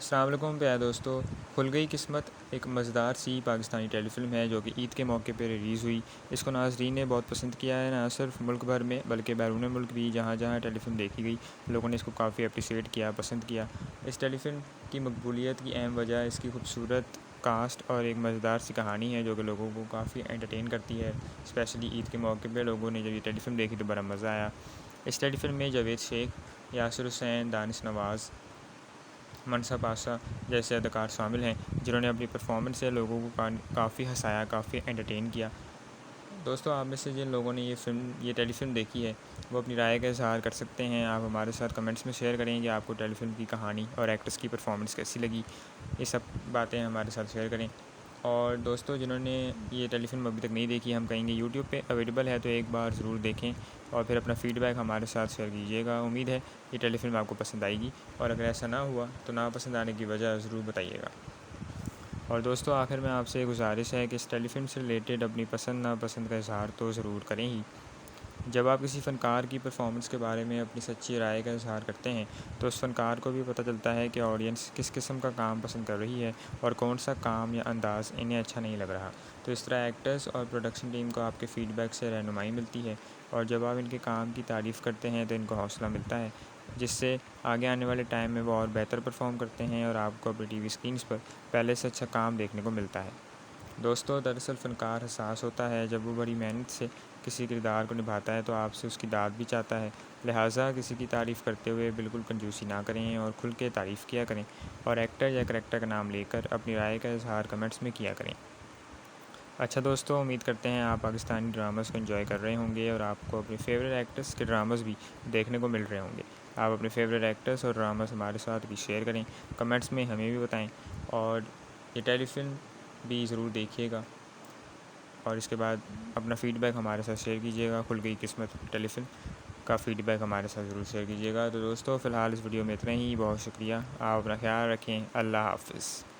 अस्सलाम वालेकुम प्यारे दोस्तों। खुल गई किस्मत एक मज़ेदार सी पाकिस्तानी टेलीफ़िल्म है जो कि ईद के मौके पर रिलीज़ हुई। इसको नाज़रीन ने बहुत पसंद किया है, ना सिर्फ मुल्क भर में बल्कि बैरून मुल्क भी जहाँ जहाँ टेलीफ़िल्म देखी गई लोगों ने इसको काफ़ी अप्रिशिएट किया, पसंद किया। इस टेलीफ़िल्म की मकबूलियत की अहम वजह इसकी खूबसूरत कास्ट और एक मज़ेदार सी कहानी है जो कि लोगों को काफ़ी एंटरटेन करती है। स्पेशली ईद के मौके पर लोगों ने जब ये टेलीफ़िल्म देखी तो बड़ा मज़ा आया। इस टेलीफ़िल्म में जावेद शेख, यासिर हुसैन, दानिश नवाज़, मनसा पाशा जैसे अदाकार शामिल हैं जिन्होंने अपनी परफॉर्मेंस से लोगों को काफ़ी हंसाया, काफ़ी एंटरटेन किया। दोस्तों, आप में से जिन लोगों ने ये टेलीफ़िल्म देखी है वो अपनी राय का इज़हार कर सकते हैं। आप हमारे साथ कमेंट्स में शेयर करें कि आपको टेलीफ़िल्म की कहानी और एक्टर्स की परफॉर्मेंस कैसी लगी। ये सब बातें हमारे साथ शेयर करें। और दोस्तों, जिन्होंने ये टेलीफ़िल्म अभी तक नहीं देखी, हम कहेंगे यूट्यूब पे अवेलेबल है, तो एक बार ज़रूर देखें और फिर अपना फ़ीडबैक हमारे साथ शेयर कीजिएगा। उम्मीद है ये टेलीफ़िल्म आपको पसंद आएगी, और अगर ऐसा ना हुआ तो ना पसंद आने की वजह ज़रूर बताइएगा। और दोस्तों, आखिर में आपसे गुजारिश है कि इस टेलीफ़िल्म से रिलेटेड अपनी पसंद नापसंद का इज़हार तो ज़रूर करें ही। जब आप किसी फ़नकार की परफॉर्मेंस के बारे में अपनी सच्ची राय का इज़हार करते हैं तो उस फ़नकार को भी पता चलता है कि ऑडियंस किस किस्म का काम पसंद कर रही है और कौन सा काम या अंदाज़ इन्हें अच्छा नहीं लग रहा। तो इस तरह एक्टर्स और प्रोडक्शन टीम को आपके फ़ीडबैक से रहनुमाई मिलती है, और जब आप इनके काम की तारीफ़ करते हैं तो इनको हौसला मिलता है, जिससे आगे आने वाले टाइम में वो और बेहतर परफॉर्म करते हैं और आपको अपनी टीवी स्क्रीन्स पर पहले से अच्छा काम देखने को मिलता है। दोस्तों, दरअसल फ़नकार हसास होता है जब वो बड़ी मेहनत से किसी किरदार को निभाता है तो आपसे उसकी दाद भी चाहता है। लिहाजा किसी की तारीफ़ करते हुए बिल्कुल कंजूसी ना करें और खुल के तारीफ़ किया करें, और एक्टर या करैक्टर का नाम लेकर अपनी राय का इज़हार कमेंट्स में किया करें। अच्छा दोस्तों, उम्मीद करते हैं आप पाकिस्तानी ड्रामास को एंजॉय कर रहे होंगे और आपको अपने फेवरेट एक्टर्स के ड्रामास भी देखने को मिल रहे होंगे। आप अपने फेवरेट एक्टर्स और ड्रामास हमारे साथ भी शेयर करें, कमेंट्स में हमें भी बताएं, और ये टेलीफ़िल्म भी ज़रूर देखिएगा। और इसके बाद अपना फ़ीडबैक हमारे साथ शेयर कीजिएगा। खुल गई किस्मत टेलीफ़िल्म का फ़ीडबैक हमारे साथ ज़रूर शेयर कीजिएगा। तो दोस्तों, फ़िलहाल इस वीडियो में इतना ही। बहुत शुक्रिया। आप अपना ख्याल रखें। अल्लाह हाफ़िज़।